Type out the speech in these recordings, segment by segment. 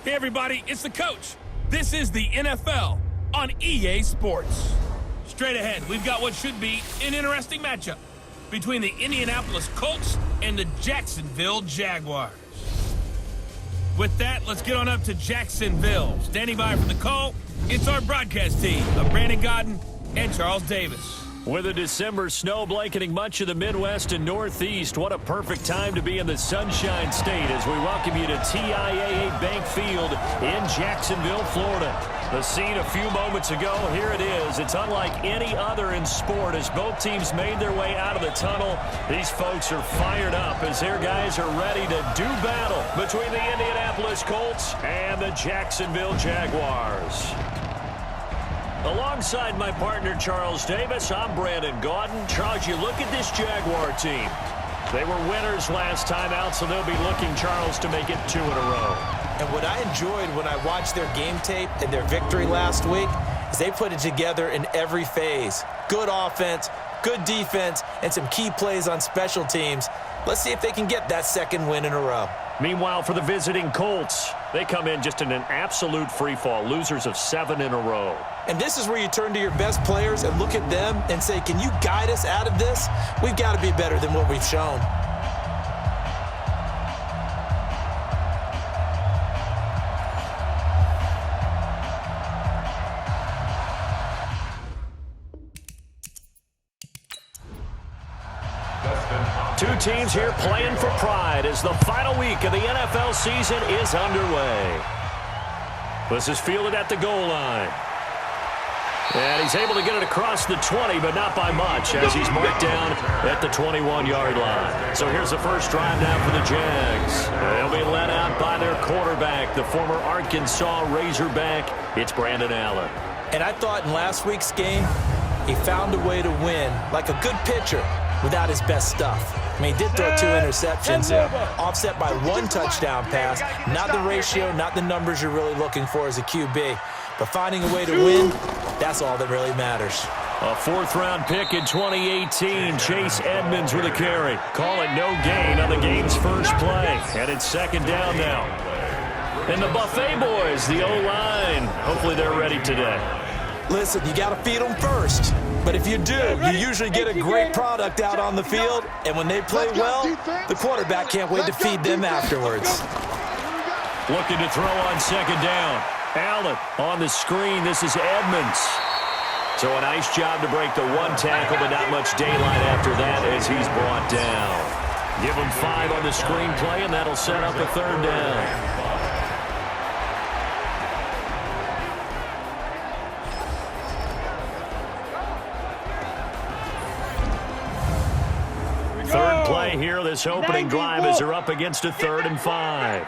Hey everybody, it's the coach. This is the NFL on EA Sports. Straight ahead, we've got what should be an interesting matchup between the Indianapolis Colts and the Jacksonville Jaguars. With that, let's get on up to Jacksonville. Standing by for the call, it's our broadcast team of Brandon Godden and Charles Davis. With a December snow blanketing much of the Midwest and Northeast, what a perfect time to be in the Sunshine State as we welcome you to TIAA Bank Field in Jacksonville, Florida. The scene a few moments ago, here it is. It's unlike any other in sport as both teams made their way out of the tunnel. These folks are fired up as their guys are ready to do battle between the Indianapolis Colts and the Jacksonville Jaguars. Alongside my partner, Charles Davis, I'm Brandon Godden. Charles, you look at this Jaguar team. They were winners last time out, so they'll be looking, Charles, to make it 2 in a row. And what I enjoyed when I watched their game tape and their victory last week is they put it together in every phase. Good offense, good defense, and some key plays on special teams. Let's see if they can get that second win in a row. Meanwhile, for the visiting Colts, they come in just in an absolute free-fall, losers of 7 in a row. And this is where you turn to your best players and look at them and say, can you guide us out of this? We've got to be better than what we've shown. Two teams here playing for pride as the final week of the NFL season is underway. This is fielded at the goal line. And he's able to get it across the 20, but not by much as he's marked down at the 21-yard line. So here's the first drive now for the Jags. They'll be led out by their quarterback, the former Arkansas Razorback. It's Brandon Allen. And I thought in last week's game, he found a way to win like a good pitcher without his best stuff. I mean, he did throw 2 interceptions, offset by 1 touchdown pass. Not the ratio, not the numbers you're really looking for as a QB. But finding a way to win, that's all that really matters. A 4th-round pick in 2018, Chase Edmonds with a carry. Call it no gain on the game's first play. And it's 2nd down now. And the Buffet boys, the O-line, hopefully they're ready today. Listen, you got to feed them first. But if you do, you usually get a great product out on the field. And when they play well, the quarterback can't wait to feed them afterwards. Looking to throw on 2nd down. Allen on the screen. This is Edmonds. So a nice job to break the 1 tackle, but not much daylight after that as he's brought down. Give him 5 on the screenplay, and that'll set up a 3rd down. Third play here, this opening drive as they're up against a 3rd and 5.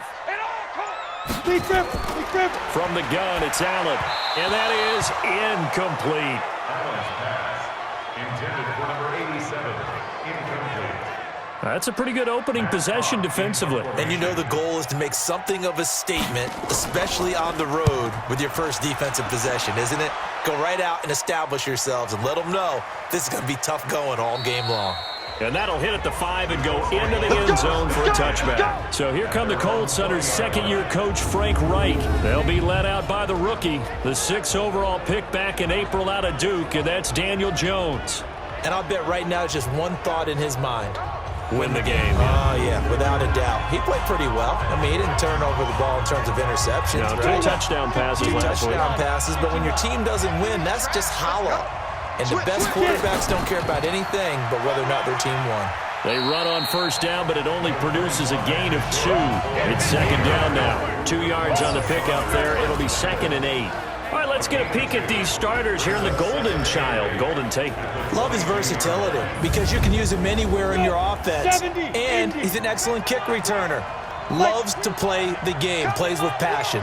From the gun, it's Allen, and that is incomplete. Allen's pass intended for number 87, incomplete. That's a pretty good opening possession defensively. And you know the goal is to make something of a statement, especially on the road with your first defensive possession, isn't it? Go right out and establish yourselves and let them know this is going to be tough going all game long. And that'll hit at the 5 and go into the end zone for a touchback. So here come the Colts under 2nd-year coach Frank Reich. They'll be led out by the rookie, the 6th overall pick back in April out of Duke, and that's Daniel Jones. And I'll bet right now it's just one thought in his mind. Win the game. Oh, yeah, without a doubt. He played pretty well. I mean, he didn't turn over the ball in terms of interceptions. No, right? 2 touchdown passes last week. 2 touchdown passes, but when your team doesn't win, that's just hollow. And the best quarterbacks don't care about anything but whether or not their team won. They run on 1st down, but it only produces a gain of 2. It's 2nd down now. 2 yards on the pickup there. It'll be 2nd and 8. All right, let's get a peek at these starters here in the Golden Child. Golden Tate. Love his versatility because you can use him anywhere in your offense. And he's an excellent kick returner. Loves to play the game, plays with passion.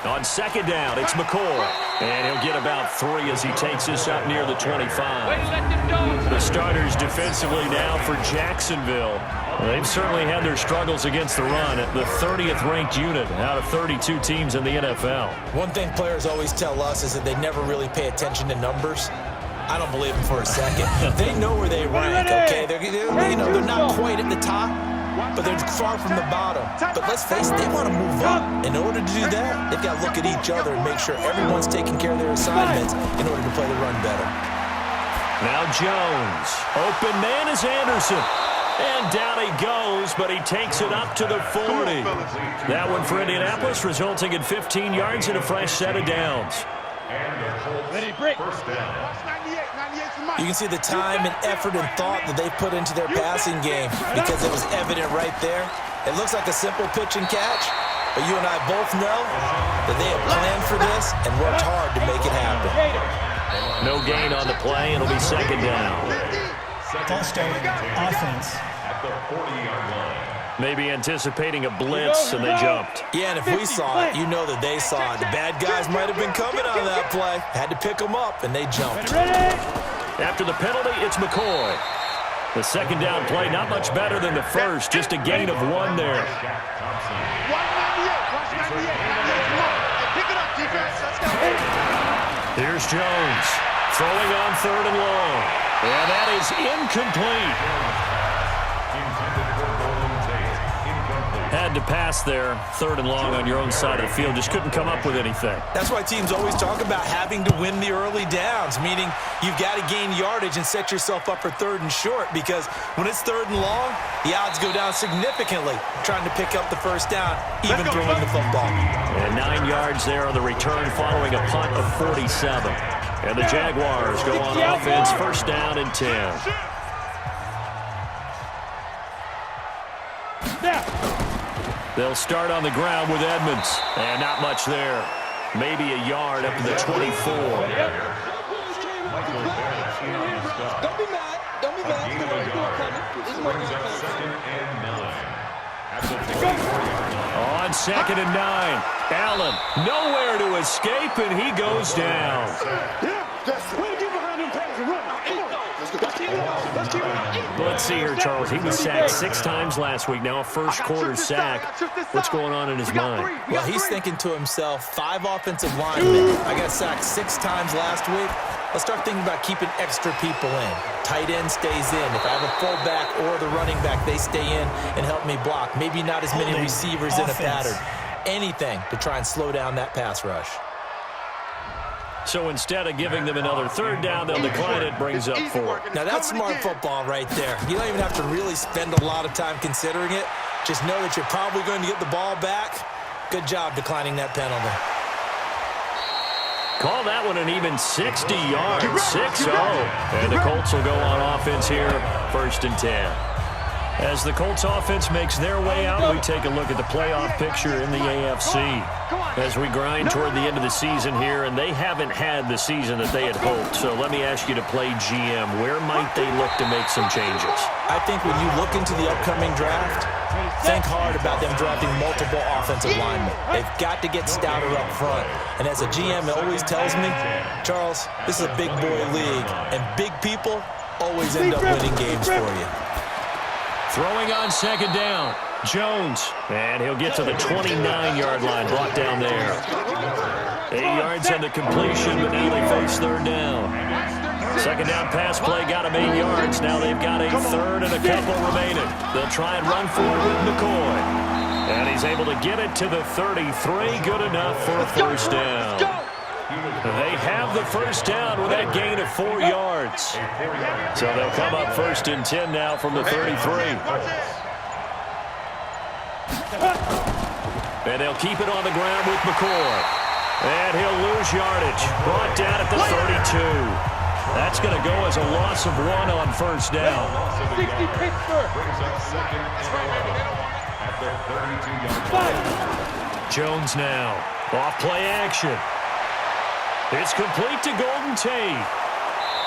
On 2nd down, it's McCoy. And he'll get about 3 as he takes this up near the 25. The starters defensively now for Jacksonville. They've certainly had their struggles against the run at the 30th ranked unit out of 32 teams in the NFL. One thing players always tell us is that they never really pay attention to numbers. I don't believe them for a second. They know where they rank, okay? They're not quite at the top, but they're far from the bottom. But let's face it, they want to move up. In order to do that, they've got to look at each other and make sure everyone's taking care of their assignments in order to play the run better. Now Jones. Open man is Anderson. And down he goes, but he takes it up to the 40. That one for Indianapolis, resulting in 15 yards and a fresh set of downs. You can see the time and effort and thought that they put into their passing game because it was evident right there. It looks like a simple pitch and catch, but you and I both know that they have planned for this and worked hard to make it happen. No gain on the play. It'll be second down. False start offense. At the 40-yard line. Maybe anticipating a blitz, and they jumped. Yeah, and if we saw it, you know that they saw it. The bad guys might have been coming on that play. Had to pick them up, and they jumped. After the penalty, it's McCoy. The second down play, not much better than the first, just a gain of 1 there. Here's Jones, throwing on 3rd and long. And that is incomplete. Had to pass there, 3rd and long on your own side of the field. Just couldn't come up with anything. That's why teams always talk about having to win the early downs, meaning you've got to gain yardage and set yourself up for 3rd and short, because when it's 3rd and long, the odds go down significantly trying to pick up the first down, even throwing the football. And 9 yards there on the return following a punt of 47. And the Jaguars go on offense, first down and 10. They'll start on the ground with Edmonds. And not much there. Maybe a yard up to the 24. Don't be mad. Don't be mad. On 2nd and 9. Allen nowhere to escape, and he goes down. Let's see here, Charles. He was sacked 6 times last week. Now a first quarter sack. What's going on in his mind? Well, he's thinking to himself, 5 offensive linemen. I got sacked 6 times last week. Let's start thinking about keeping extra people in. Tight end stays in. If I have a fullback or the running back, they stay in and help me block. Maybe not as many receivers in a pattern. Anything to try and slow down that pass rush. So instead of giving them another 3rd down, they'll decline it, brings up 4. Now that's smart football right there. You don't even have to really spend a lot of time considering it. Just know that you're probably going to get the ball back. Good job declining that penalty. Call that one an even 60 yards, 6-0. And the Colts will go on offense here, 1st and 10. As the Colts offense makes their way out, we take a look at the playoff picture in the AFC. As we grind toward the end of the season here, and they haven't had the season that they had hoped. So let me ask you to play GM. Where might they look to make some changes? I think when you look into the upcoming draft, think hard about them drafting multiple offensive linemen. They've got to get stouter up front. And as a GM, it always tells me, Charles, this is a big boy league, and big people always end up winning games for you. Throwing on 2nd down, Jones. And he'll get to the 29-yard line, brought down there. 8 yards on the completion, but now they face 3rd down. 2nd down pass play got him 8 yards. Now they've got a 3rd and a couple remaining. They'll try and run forward with McCoy. And he's able to get it to the 33. Good enough for a first down. They have the first down with that gain of 4 yards. So they'll come up 1st and 10 now from the 33. And they'll keep it on the ground with McCoy. And he'll lose yardage. Brought down at the 32. That's going to go as a loss of 1 on 1st down. 60 Pittsburgh. Jones now. Off play action. It's complete to Golden Tate.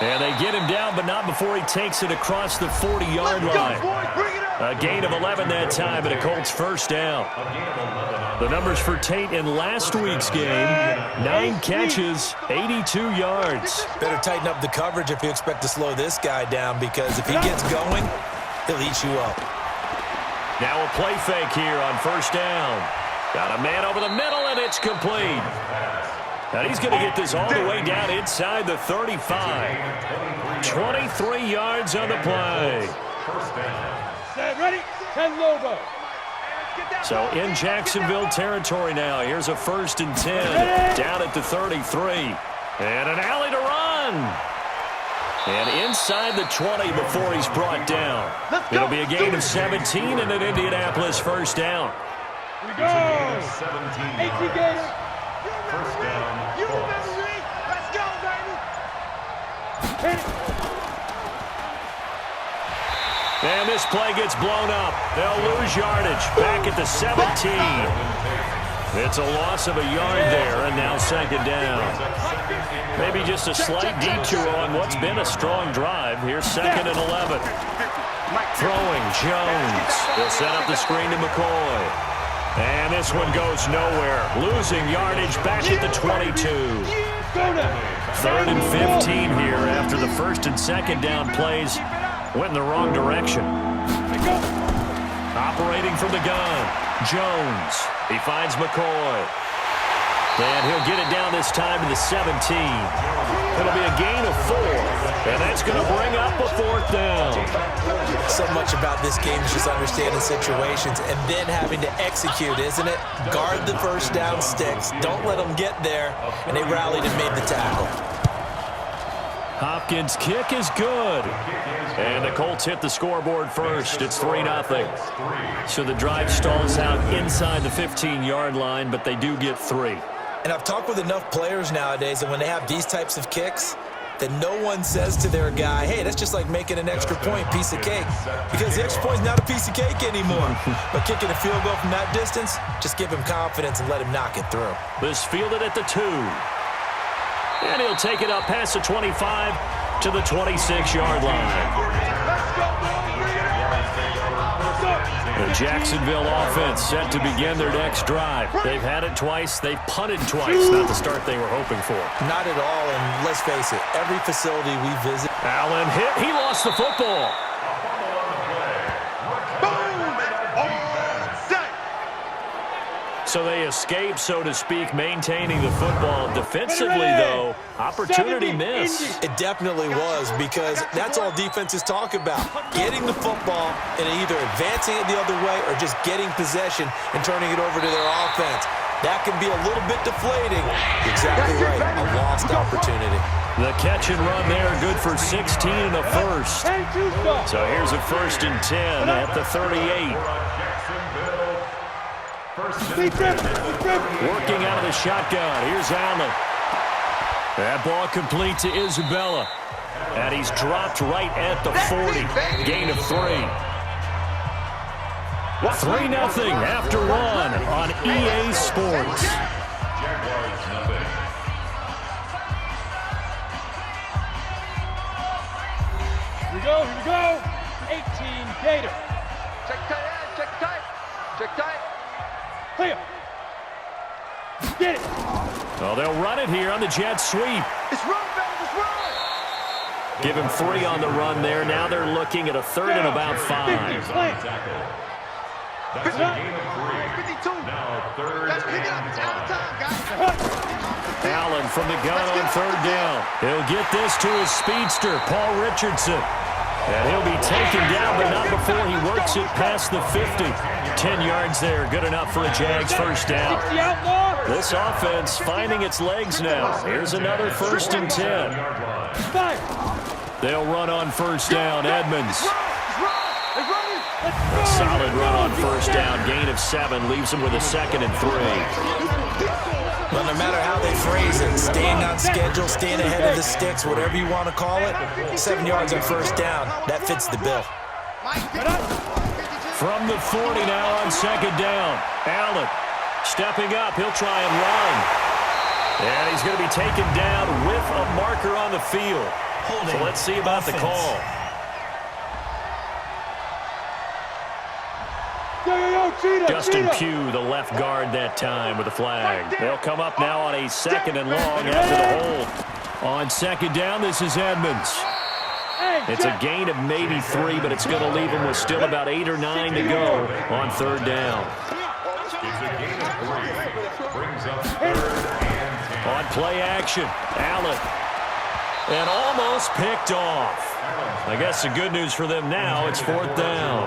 And they get him down, but not before he takes it across the 40-yard line. A gain of 11 that time, and a Colts first down. The numbers for Tate in last week's game, 9 catches, 82 yards. Better tighten up the coverage if you expect to slow this guy down, because if he gets going, he'll eat you up. Now a play fake here on 1st down. Got a man over the middle, and it's complete. And he's going to get this all the way down inside the 35. 23 yards on the play. Ready? 10 Lobo. So in Jacksonville territory now. Here's a 1st and 10. Down at the 33. And an alley to run. And inside the 20 before he's brought down. It'll be a gain of 17 and an Indianapolis 1st down. Here we go. 18 Gators. First down, Colts. Let's go, baby. Hit it. And this play gets blown up. They'll lose yardage. Back at the 17. It's a loss of a yard there, and now 2nd down. Maybe just a slight detour on what's been a strong drive. Here's 2nd and 11. Throwing Jones. They'll set up the screen to McCoy. And this one goes nowhere. Losing yardage back at the 22. 3rd and 15 here after the 1st and 2nd down plays went in the wrong direction. Operating from the gun, Jones. He finds McCoy. And he'll get it down this time to the 17. It'll be a gain of 4. And that's going to bring up a 4th down. So much about this game is just understanding situations and then having to execute, isn't it? Guard the 1st down sticks. Don't let them get there. And they rallied and made the tackle. Hopkins' kick is good. And the Colts hit the scoreboard first. It's 3-0. So the drive stalls out inside the 15-yard line, but they do get 3. And I've talked with enough players nowadays that when they have these types of kicks, that no one says to their guy, hey, that's just like making an extra point, piece of cake. Because the extra point's not a piece of cake anymore. But kicking a field goal from that distance, just give him confidence and let him knock it through. This fielded at the 2. And he'll take it up past the 25 to the 26-yard line. The Jacksonville offense set to begin their next drive. They've had it twice. They've punted twice. Not the start they were hoping for. Not at all, and let's face it, every facility we visit. Allen hit. He lost the football. So they escape, so to speak, maintaining the football. Defensively, though, opportunity missed. It definitely was, because that's all defenses talk about. Getting the football and either advancing it the other way or just getting possession and turning it over to their offense. That can be a little bit deflating. Exactly right, a lost opportunity. The catch and run there, good for 16 and a 1st. So here's a 1st and 10 at the 38. Working out of the shotgun. Here's Allen. That ball complete to Isabella. And he's dropped right at the 40. Gain of 3. 3-0 after 1 on EA Sports. Jaguars nothing. Here we go. 18 Gator. Check tight, check tight, check tight. Clear. Get it. Well, they'll run it here on the jet sweep. It's run, baby, it's run. Give him 3 on the run there. Now they're looking at a 3rd and about 5. That's a gain of 3. 52. Now 3rd Let's pick it up. It's out of time, guys. Allen from the gun on 3rd down. He'll get this to his speedster, Paul Richardson. And he'll be taken down, but not before he works it past the 50. 10 yards there, good enough for a Jags 1st down. This offense finding its legs now. Here's another 1st and 10. They'll run on 1st down, Edmonds. A solid run on 1st down, gain of 7, leaves him with a 2nd and 3. Well, no matter how they phrase it, staying on schedule, staying ahead of the sticks, whatever you want to call it, 7 yards on 1st down, that fits the bill. From the 40 now on 2nd down. Allen stepping up. He'll try and run. And he's going to be taken down with a marker on the field. So let's see about the call. Justin Pugh, the left guard that time with the flag. They'll come up now on a 2nd and long after the hold. On 2nd down, this is Edmonds. It's a gain of maybe 3, but it's going to leave him with still about 8 or 9 to go on 3rd down. It's a gain of 3. Brings up 3rd and 10. On play action, Allen. And almost picked off. I guess the good news for them now, it's 4th down.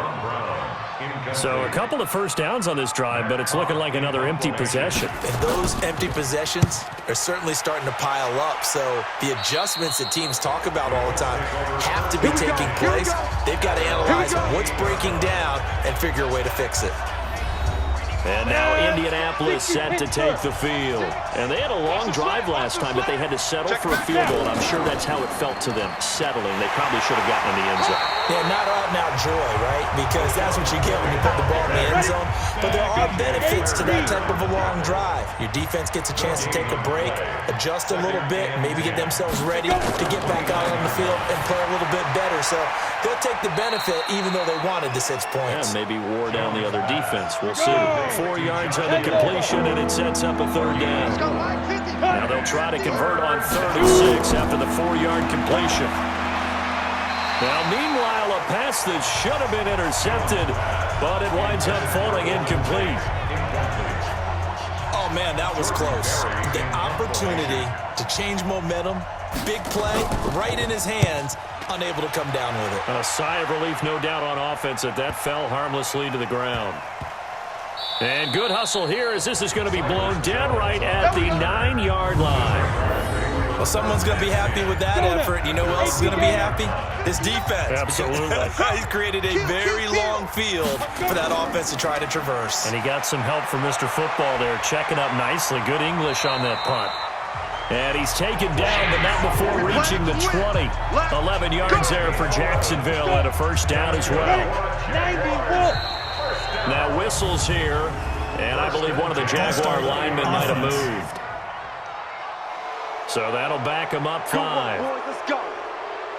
So a couple of first downs on this drive, but it's looking like another empty possession. And those empty possessions are certainly starting to pile up. So the adjustments that teams talk about all the time have to be taking place. They've got to analyze what's breaking down and figure a way to fix it. And now Indianapolis set to take the field. And they had a long drive last time, but they had to settle for a field goal. And I'm sure that's how it felt to them, settling. They probably should have gotten in the end zone. Yeah, not out-and-out joy, right? Because that's what you get when you put the ball in the end zone. But there are benefits to that type of a long drive. Your defense gets a chance to take a break, adjust a little bit, maybe get themselves ready to get back out on the field and play a little bit better. So they'll take the benefit even though they wanted the 6 points. Yeah, maybe wore down the other defense. We'll see. 4 yards on the completion, and it sets up a 3rd down. Now they'll try to convert on 3rd and 6 after the 4-yard completion. Now, meanwhile, a pass that should have been intercepted, but it winds up falling incomplete. Oh, man, that was close. The opportunity to change momentum, big play, right in his hands, unable to come down with it. And a sigh of relief, no doubt, on offense that fell harmlessly to the ground. And good hustle here as this is going to be blown dead right at the 9-yard line. Well, someone's going to be happy with that effort. You know who else is going to be happy? His defense. Absolutely. He's created a very long field for that offense to try to traverse. And he got some help from Mr. Football there, checking up nicely. Good English on that punt. And he's taken down, but not before reaching the 20. 11 yards there for Jacksonville, and a 1st down as well. Now whistles here, and I believe one of the Jaguar linemen might have moved. So that'll back him up 5. Let's go.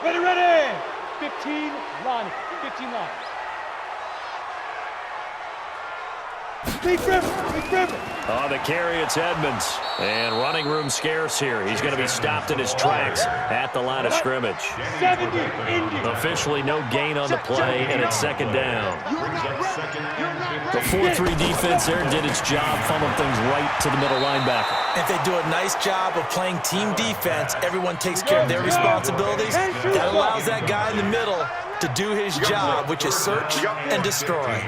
Ready. 15 line. 15 line. Big river. On the carry, it's Edmonds. And running room scarce here. He's going to be stopped in his tracks at the line of scrimmage. 70, Indy. Officially no gain on the play, and it's 2nd down. The 4-3 defense there did its job, fumbling things right to the middle linebacker. If they do a nice job of playing team defense, everyone takes care of their responsibilities. That allows that guy in the middle to do his job, which is search and destroy.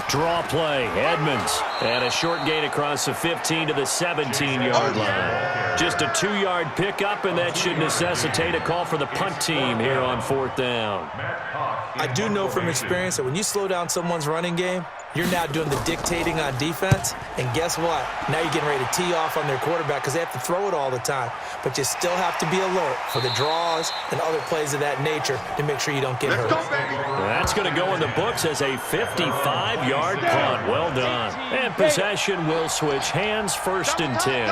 Draw play, Edmonds, and a short gain across the 15 to the 17-yard line. Just a 2-yard pickup, and that should necessitate a call for the punt team here on 4th down. I do know from experience that when you slow down someone's running game, you're now doing the dictating on defense, and guess what? Now you're getting ready to tee off on their quarterback because they have to throw it all the time. But you still have to be alert for the draws and other plays of that nature to make sure you don't get hurt. That's going to go in the books as a 55-yard punt. Well done. And possession will switch hands, 1st and 10.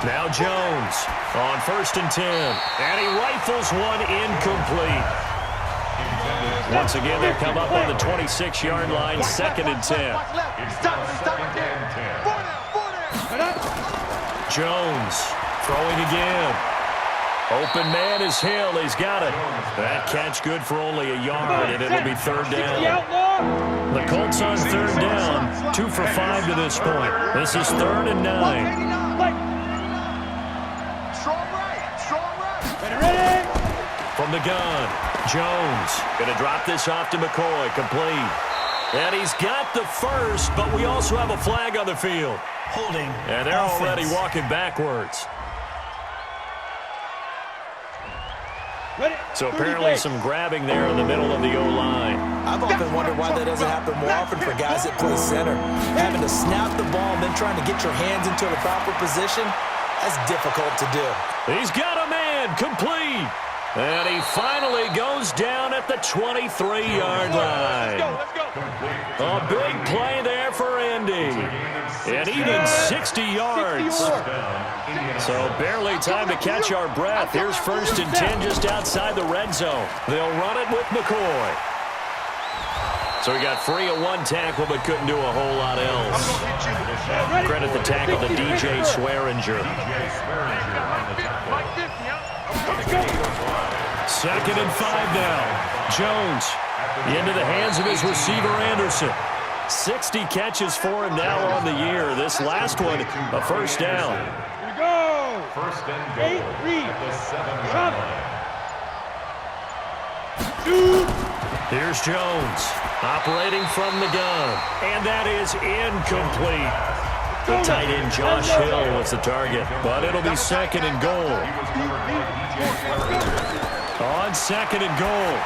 Now Jones on 1st and 10. And he rifles one incomplete. Once again, they come up on the 26-yard line, 2nd and 10. Jones throwing again. Open man is Hill. He's got it. That catch good for only a yard, and it'll be 3rd down. The Colts on 3rd down, 2 for 5 to this point. This is 3rd and 9. From the gun, Jones going to drop this off to McCoy, complete. And he's got the 1st, but we also have a flag on the field. Holding. And they're already walking backwards. So apparently some grabbing there in the middle of the O-line. I've often wondered why that doesn't happen more often for guys that play center. Having to snap the ball and then trying to get your hands into the proper position, that's difficult to do. He's got a man, complete. And he finally goes down at the 23-yard line. A big play there for Indy. And even 60 yards. So barely time to catch our breath. Here's 1st and 10 just outside the red zone. They'll run it with McCoy. So he got free of one tackle but couldn't do a whole lot else. Credit the tackle to DJ Swearinger. 2nd and 5 now. Jones into the hands of his receiver, Anderson. 60 catches for him now on the year. This last one, a 1st down. Here we go. First and goal at the 7-yard line. Here's Jones, operating from the gun, and that is incomplete. The tight end Josh Hill was the target, but it'll be second and goal. On second and goal,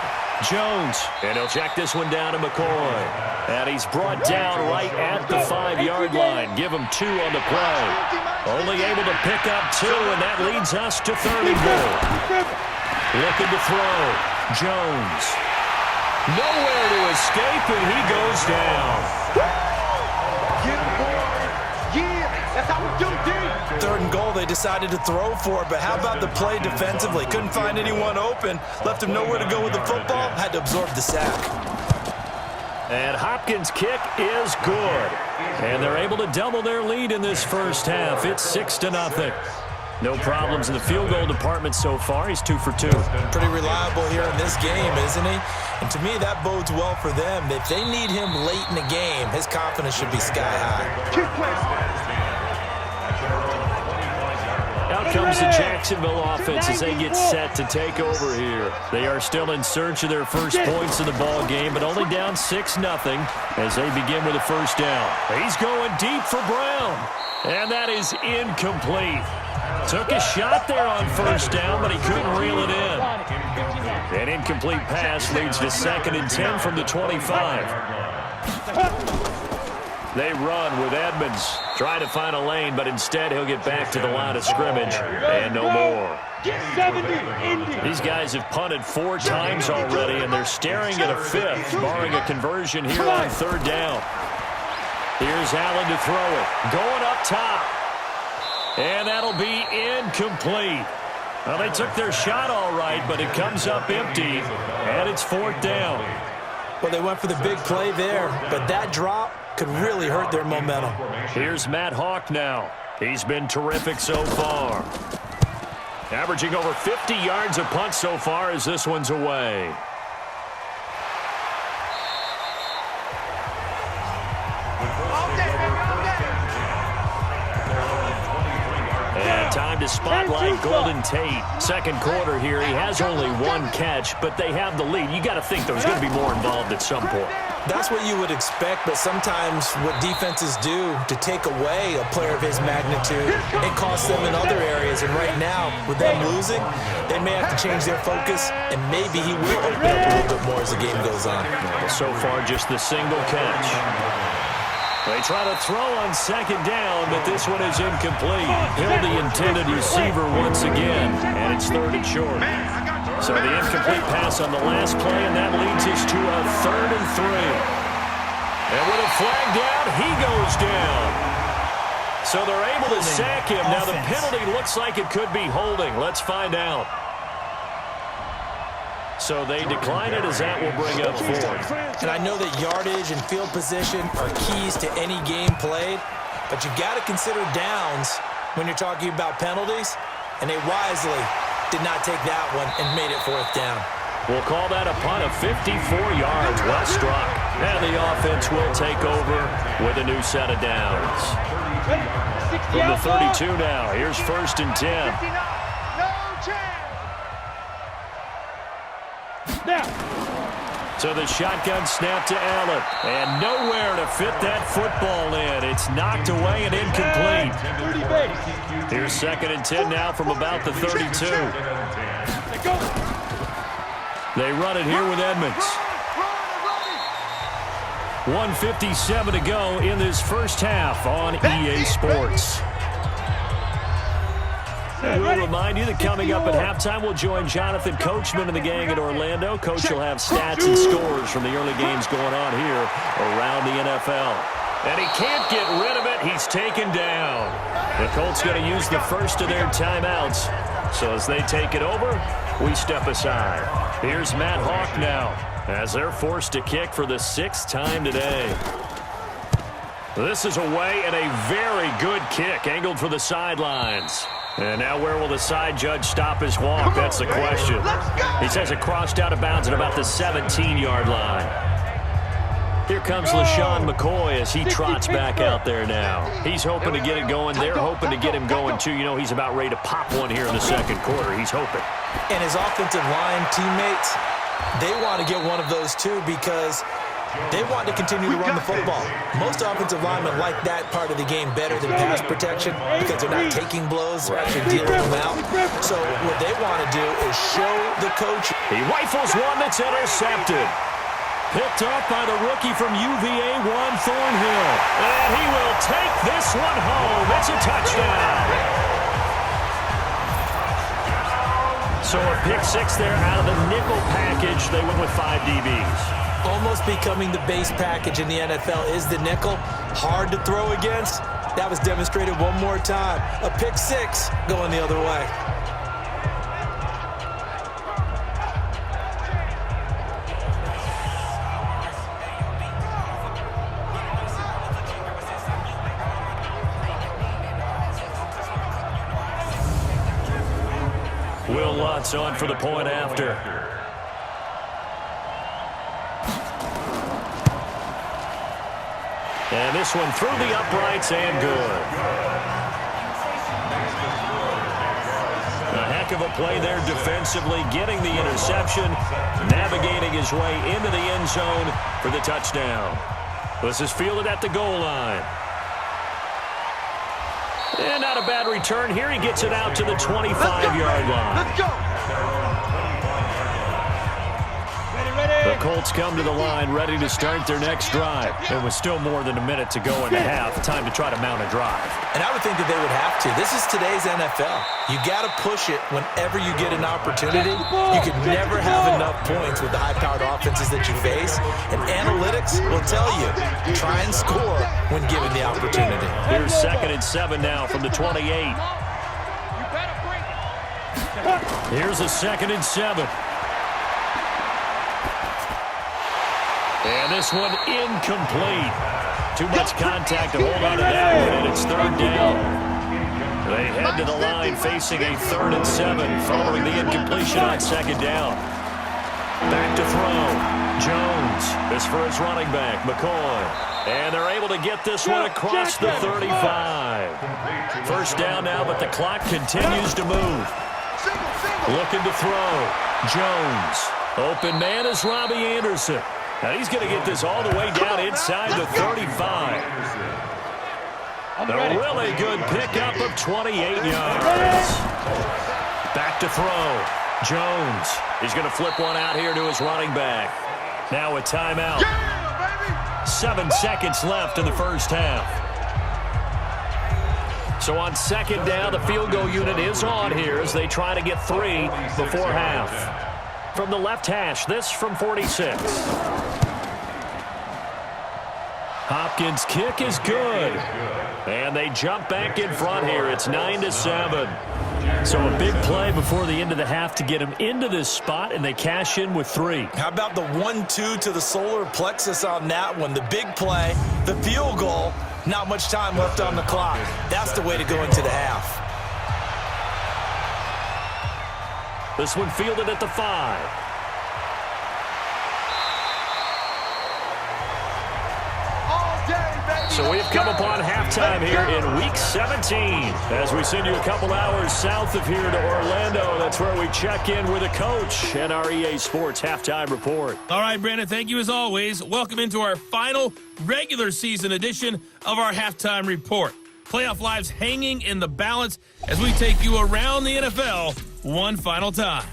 Jones, and he'll check this one down to McCoy. And he's brought down right at the 5-yard line. Give him 2 on the play. Only able to pick up 2, and that leads us to third and goal. Looking to throw, Jones. Nowhere to escape, and he goes down. That's how we do, D. Third and goal, they decided to throw for it, but how about the play defensively? Couldn't find anyone open, left him nowhere to go with the football, had to absorb the sack. And Hopkins' kick is good. And they're able to double their lead in this first half. It's 6-0. No problems in the field goal department so far. He's 2 for 2. Pretty reliable here in this game, isn't he? And to me, that bodes well for them. If they need him late in the game, his confidence should be sky high. Out comes the Jacksonville offense as they get set to take over here. They are still in search of their first points in the ball game, but only down 6-0 as they begin with a first down. He's going deep for Brown, and that is incomplete. Took a shot there on first down, but he couldn't reel it in. An incomplete pass leads to 2nd and 10 from the 25. They run with Edmonds, trying to find a lane, but instead he'll get back to the line of scrimmage, and no more. These guys have punted 4 times already, and they're staring at a 5th, barring a conversion here on third down. Here's Allen to throw it, going up top, and that'll be incomplete. Well, they took their shot all right, but it comes up empty, and it's 4th down. Well, they went for the big play there, but that drop could really hurt their momentum. Here's Matt Hawk now. He's been terrific so far. Averaging over 50 yards a punt so far as this one's away. And time to spotlight Golden Tate. Second quarter here. He has only 1 catch, but they have the lead. You got to think there's going to be more involved at some point. That's what you would expect, but sometimes what defenses do to take away a player of his magnitude, it costs them in other areas. And right now, with them losing, they may have to change their focus, and maybe he will open up a little bit more as the game goes on. Well, so far, just the single catch. They try to throw on second down, but this one is incomplete. Hill, the intended receiver once again, and it's 3rd and short. So the incomplete pass on the last play, and that leads us to a 3rd and 3. And with a flag down, he goes down. So they're able to sack him. Now the penalty looks like it could be holding. Let's find out. So they decline it as that will bring up 4th. And I know that yardage and field position are keys to any game played, but you got to consider downs when you're talking about penalties, and they wisely did not take that one and made it 4th down. We'll call that a punt of 54 yards. Well struck. And the offense will take over with a new set of downs. From the 32 now, here's 1st and 10. So the shotgun snap to Allen, and nowhere to fit that football in. It's knocked away and incomplete. Here's 2nd and 10 now from about the 32. They run it here with Edmonds. 1:57 to go in this first half on EA Sports. We'll remind you that coming up at halftime, we'll join Jonathan Coachman and the gang at Orlando. Coach will have stats and scores from the early games going on here around the NFL. And he can't get rid of it. He's taken down. The Colts going to use the first of their timeouts. So as they take it over, we step aside. Here's Matt Hawk now as they're forced to kick for the 6th time today. This is away and a very good kick angled for the sidelines. And now where will the side judge stop his walk? That's the question. He says it crossed out of bounds at about the 17-yard line. Here comes LaShawn McCoy as he trots back out there now. He's hoping to get it going. They're hoping to get him going, too. You know, he's about ready to pop one here in the second quarter. He's hoping. And his offensive line teammates, they want to get one of those, too, because they want to continue to run the football. Most offensive linemen like that part of the game better than pass protection because they're not taking blows, they're actually dealing them out. So what they want to do is show the coach. He rifles one that's intercepted. Picked up by the rookie from UVA, Juan Thornhill. And he will take this one home. It's a touchdown. So a pick six there out of the nickel package. They went with 5 DBs. Almost becoming the base package in the NFL is the nickel. Hard to throw against. That was demonstrated one more time. A pick six going the other way. Will Lutz on for the point after. And this one through the uprights and good. A heck of a play there defensively, getting the interception, navigating his way into the end zone for the touchdown. This is fielded at the goal line. And not a bad return here. He gets it out to the 25-yard line. Let's go. The Colts come to the line ready to start their next drive. And with still more than a minute to go in the half, time to try to mount a drive. And I would think that they would have to. This is today's NFL. You got to push it whenever you get an opportunity. You can never have enough points with the high-powered offenses that you face. And analytics will tell you, try and score when given the opportunity. Here's 2nd and 7 now from the 28. Here's a 2nd and 7. And this one incomplete. Too much contact to hold on to that one, and it's 3rd down. They head to the line facing a 3rd and 7 following the incompletion on 2nd down. Back to throw. Jones is for his running back, McCoy. And they're able to get this one across the 35. 1st down now, but the clock continues to move. Looking to throw. Jones. Open man is Robbie Anderson. Now he's going to get this all the way down inside the 35. A really good pickup of 28 yards. Back to throw. Jones. He's going to flip one out here to his running back. Now a timeout. 7 seconds left in the first half. So on 2nd down, the field goal unit is on here as they try to get 3 before half. From the left hash, this from 46. Hopkins' kick is good. And they jump back in front here. It's 9-7. So a big play before the end of the half to get them into this spot, and they cash in with 3. How about the 1-2 to the solar plexus on that one? The big play, the field goal, not much time left on the clock. That's the way to go into the half. This one fielded at the 5. So we've come upon halftime here in Week 17 as we send you a couple hours south of here to Orlando. That's where we check in with a coach and our EA Sports Halftime Report. All right, Brandon, thank you as always. Welcome into our final regular season edition of our Halftime Report. Playoff lives hanging in the balance as we take you around the NFL one final time.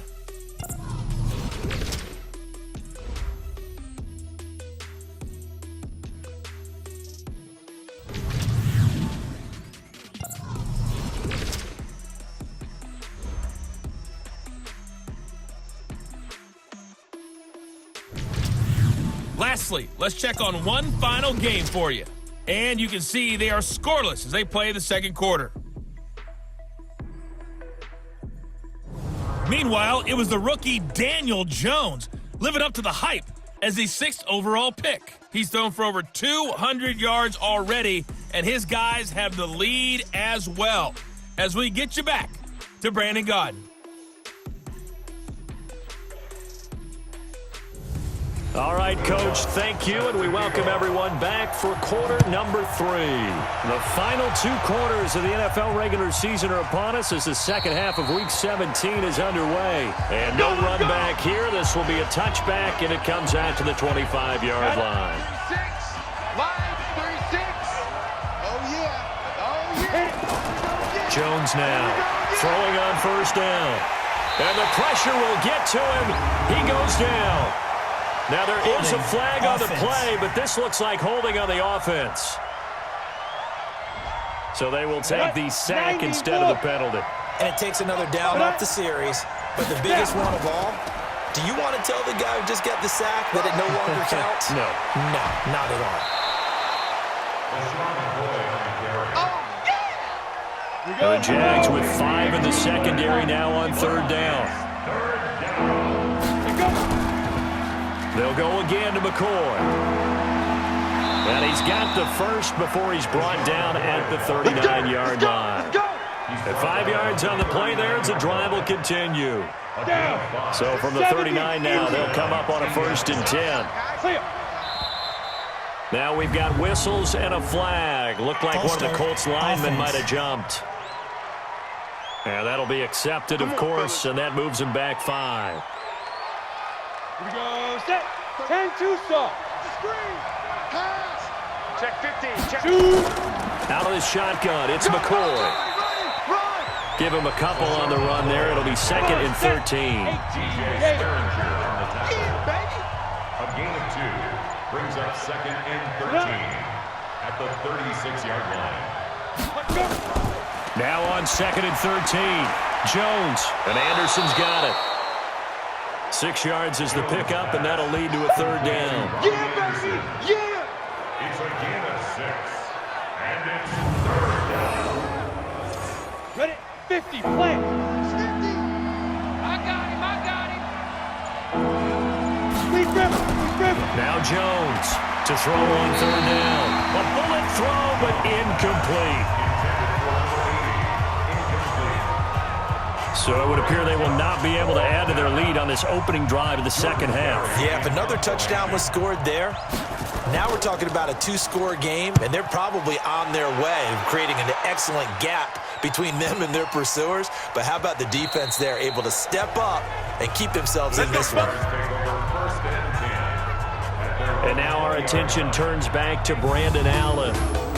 Lastly, let's check on one final game for you. And you can see they are scoreless as they play the second quarter. Meanwhile, it was the rookie Daniel Jones living up to the hype as the 6th overall pick. He's thrown for over 200 yards already, and his guys have the lead as well. As we get you back to Brandon Gaudin. All right, Coach, thank you, and we welcome everyone back for quarter number 3. The final 2 quarters of the NFL regular season are upon us as the second half of Week 17 is underway. And no run back here. This will be a touchback, and it comes out to the 25-yard line. 36. Oh, yeah. Jones now throwing on first down. And the pressure will get to him. He goes down. Now, there is a flag on the play, but this looks like holding on the offense. So they will take the sack instead of the penalty. And it takes another down off the series. But the biggest one of all, do you want to tell the guy who just got the sack that it no longer counts? No. No, not at all. The Jags with 5 in the secondary now on third down. They'll go again to McCoy. And he's got the first before he's brought down at the 39-yard line. At 5 yards on the play there, the drive will continue. So from the 39 now, they'll come up on a 1st and 10. Now we've got whistles and a flag. Looked like one of the Colts linemen might have jumped. And that'll be accepted, of course, and that moves him back 5. Here we go. Set. 10-2 stop. Screen. Pass. Check 15. Check. Shoot. Out of the shotgun, it's McCoy. Run. Give him a couple on the run there. It'll be 2nd and 13. A gain of 2 brings up 2nd and 13 at the 36-yard line. Now on 2nd and 13. Jones, and Anderson's got it. 6 yards is the pickup, and that'll lead to a 3rd down. Yeah, baby. Yeah. It's a gain of 6, and it's 3rd down. Ready. 50. Play. 50. I got him. Please grab him. Now Jones to throw on 3rd down. A bullet throw, but incomplete. So it would appear they will not be able to add to their lead on this opening drive of the second half. Yeah, if another touchdown was scored there, now we're talking about a 2-score game, and they're probably on their way of creating an excellent gap between them and their pursuers. But how about the defense there, able to step up and keep themselves in this one? And now our attention turns back to Brandon Allen.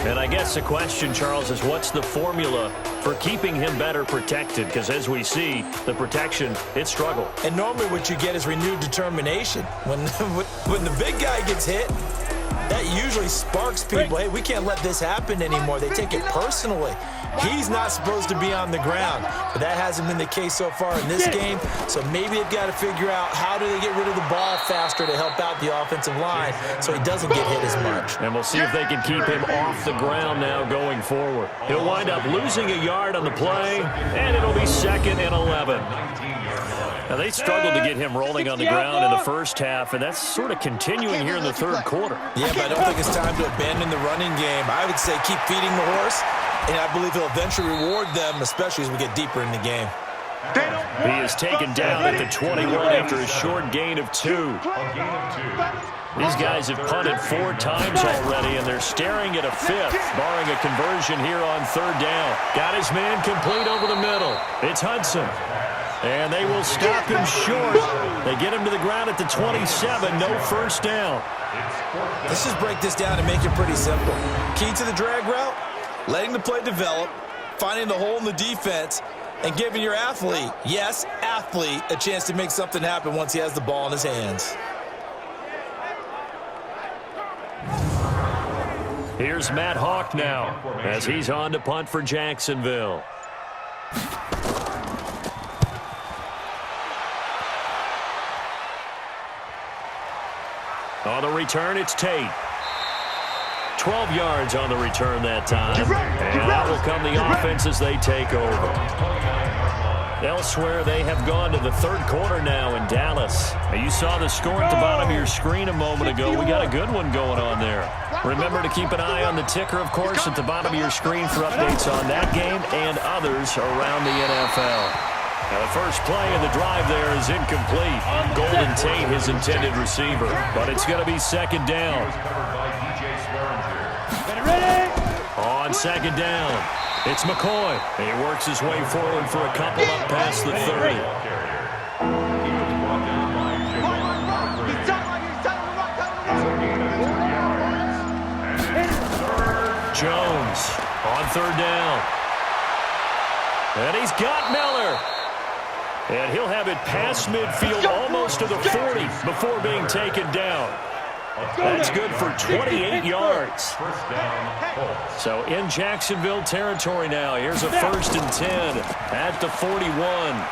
And I guess the question, Charles, is what's the formula for keeping him better protected? Because as we see, the protection, it struggled. And normally what you get is renewed determination. When the big guy gets hit, that usually sparks people. Hey, we can't let this happen anymore. They take it personally. He's not supposed to be on the ground, but that hasn't been the case so far in this game. So maybe they've got to figure out how do they get rid of the ball faster to help out the offensive line so he doesn't get hit as much. And we'll see if they can keep him off the ground now going forward. He'll wind up losing a yard on the play, and it'll be 2nd and 11. Now, they struggled to get him rolling on the ground in the first half, and that's sort of continuing here in the 3rd quarter. Yeah, but I don't think it's time to abandon the running game. I would say keep feeding the horse, and I believe he'll eventually reward them, especially as we get deeper in the game. He is taken down at the 21 after a short gain of 2. These guys have punted 4 times already, and they're staring at a 5th, barring a conversion here on 3rd down. Got his man complete over the middle. It's Hudson. And they will stop him short. They get him to the ground at the 27. No first down. Let's just break this down and make it pretty simple. Key to the drag route, letting the play develop, finding the hole in the defense, and giving your athlete, yes, athlete, a chance to make something happen once he has the ball in his hands. Here's Matt Hawk now as he's on to punt for Jacksonville. On the return, it's Tate. 12 yards on the return that time. And that will come the offense as they take over. Elsewhere, they have gone to the 3rd quarter now in Dallas. You saw the score at the bottom of your screen a moment ago. We got a good one going on there. Remember to keep an eye on the ticker, of course, at the bottom of your screen for updates on that game and others around the NFL. Now the first play of the drive there is incomplete. Golden Tate, his intended receiver. But it's going to be second down. On second down, it's McCoy. He works his way forward for a couple up past the 30. Jones on third down. And he's got Miller. And he'll have it past midfield almost to the 40 before being taken down. That's good for 28 yards. So in Jacksonville territory now. Here's a 1st and 10 at the 41.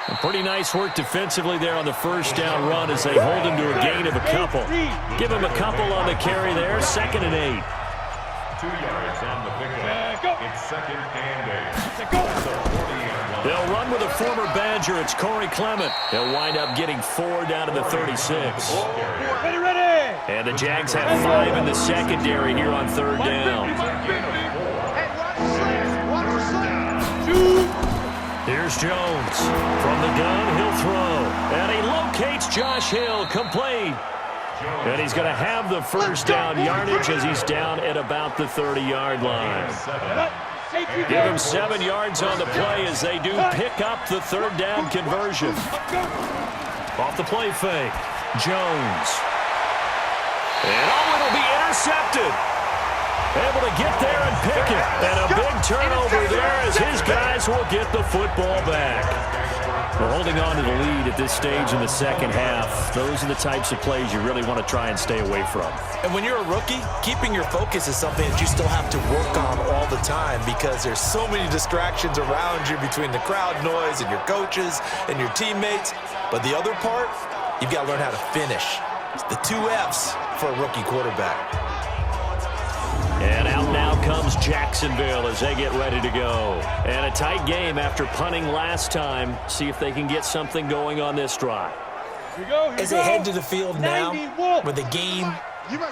And pretty nice work defensively there on the first down run as they hold him to a gain of a couple. Give him a couple on the carry there. 2nd and 8. 2 yards on the pickup. It's 2nd and 8. They'll run with a former Badger. It's Corey Clement. He'll wind up getting 4 down to the 36. And the Jags have 5 in the secondary here on third down. Here's Jones. From the gun, he'll throw. And he locates Josh Hill, complete. And he's going to have the first down yardage as he's down at about the 30-yard line. Give him 7 yards on the play as they do pick up the third down conversion. Off the play fake, Jones. And it'll be intercepted. Able to get there and pick it. And a big turnover there as his guys will get the football back. We're holding on to the lead at this stage in the second half. Those are the types of plays you really want to try and stay away from. And when you're a rookie, keeping your focus is something that you still have to work on all the time because there's so many distractions around you between the crowd noise and your coaches and your teammates. But the other part, you've got to learn how to finish. It's the 2 F's for a rookie quarterback. And out now comes Jacksonville as they get ready to go. And a tight game after punting last time. See if they can get something going on this drive. As they head to the field now, with the game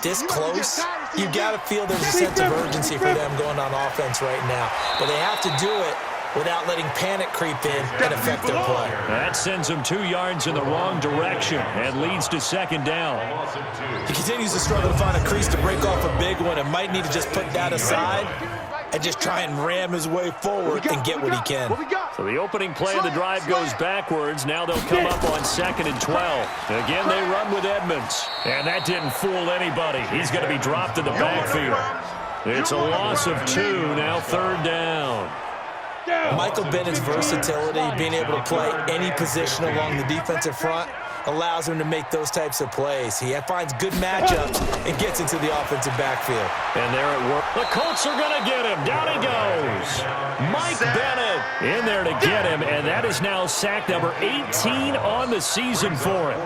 this close, you got to feel there's a sense of urgency for them going on offense right now. But they have to do it without letting panic creep in and affect their play. That sends them 2 yards in the wrong direction and leads to second down. He continues to struggle to find a crease to break off a big one and might need to just put that aside and just try and ram his way forward and get what he can. So the opening play of the drive goes backwards. Now they'll come up on 2nd and 12. Again, they run with Edmonds. And that didn't fool anybody. He's going to be dropped in the backfield. It's a loss of 2, now third down. Michael Bennett's versatility, being able to play any position along the defensive front, allows him to make those types of plays. He finds good matchups and gets into the offensive backfield. And they're at work. The Colts are going to get him. Down he goes. Mike Bennett in there to get him, and that is now sack number 18 on the season for him.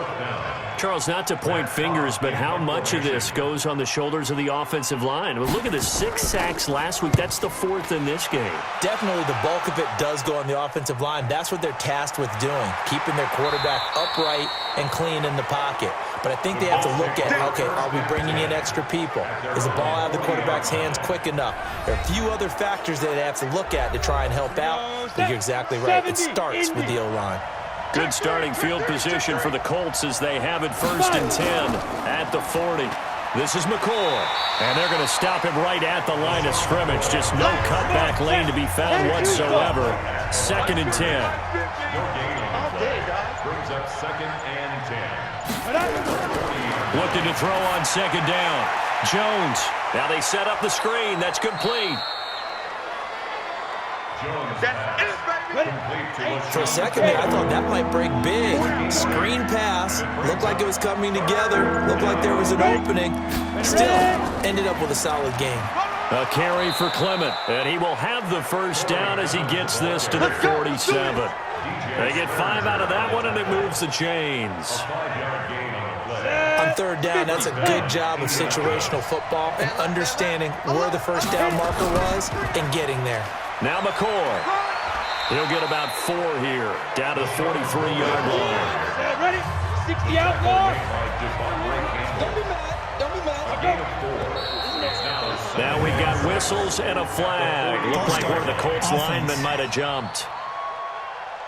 Charles, not to point fingers, but how much of this goes on the shoulders of the offensive line? Well, look at the 6 sacks last week. That's the 4th in this game. Definitely the bulk of it does go on the offensive line. That's what they're tasked with doing, keeping their quarterback upright and clean in the pocket. But I think they have to look at, okay, are we bringing in extra people? Is the ball out of the quarterback's hands quick enough? There are a few other factors that they have to look at to try and help out. But you're exactly right. It starts with the O-line. Good starting field position for the Colts as they have it 1st and 10 at the 40. This is McCoy, and they're going to stop him right at the line of scrimmage. Just no cutback lane to be found whatsoever. 2nd and 10. Brings up 2nd and 10. Looking to throw on 2nd down. Jones. Now they set up the screen. That's complete. For a second there, I thought that might break big. Screen pass. Looked like it was coming together. Looked like there was an opening. Still, ended up with a solid game. A carry for Clement, and he will have the first down as he gets this to the 47. They get 5 out of that one, and it moves the chains. On third down, that's a good job of situational football and understanding where the first down marker was and getting there. Now McCoy. He'll get about 4 here, down to the 43-yard line. Ready? 60 out, ball. Don't be mad. Now we've got whistles and a flag. Looked like one of the Colts linemen might have jumped.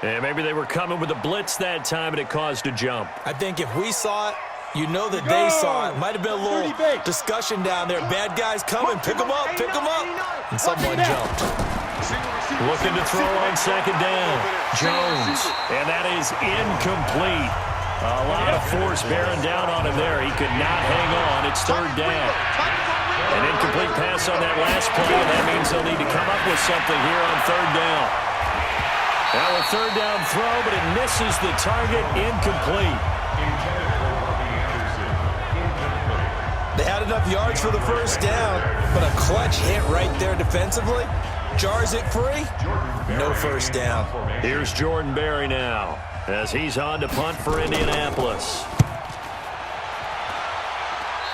And maybe they were coming with a blitz that time, and it caused a jump. I think if we saw it, you know that they saw it. Might have been a little discussion down there. Bad guys coming. Pick them up. Pick them up. And someone jumped. Looking to throw on second down. Jones. And that is incomplete. A lot of force bearing down on him there. He could not hang on. It's third down. An incomplete pass on that last play. That means they'll need to come up with something here on third down. Now a third down throw, but it misses the target. Incomplete. They had enough yards for the first down, but a clutch hit right there defensively. Jars it free. No first down. Here's Jordan Berry now as he's on to punt for Indianapolis.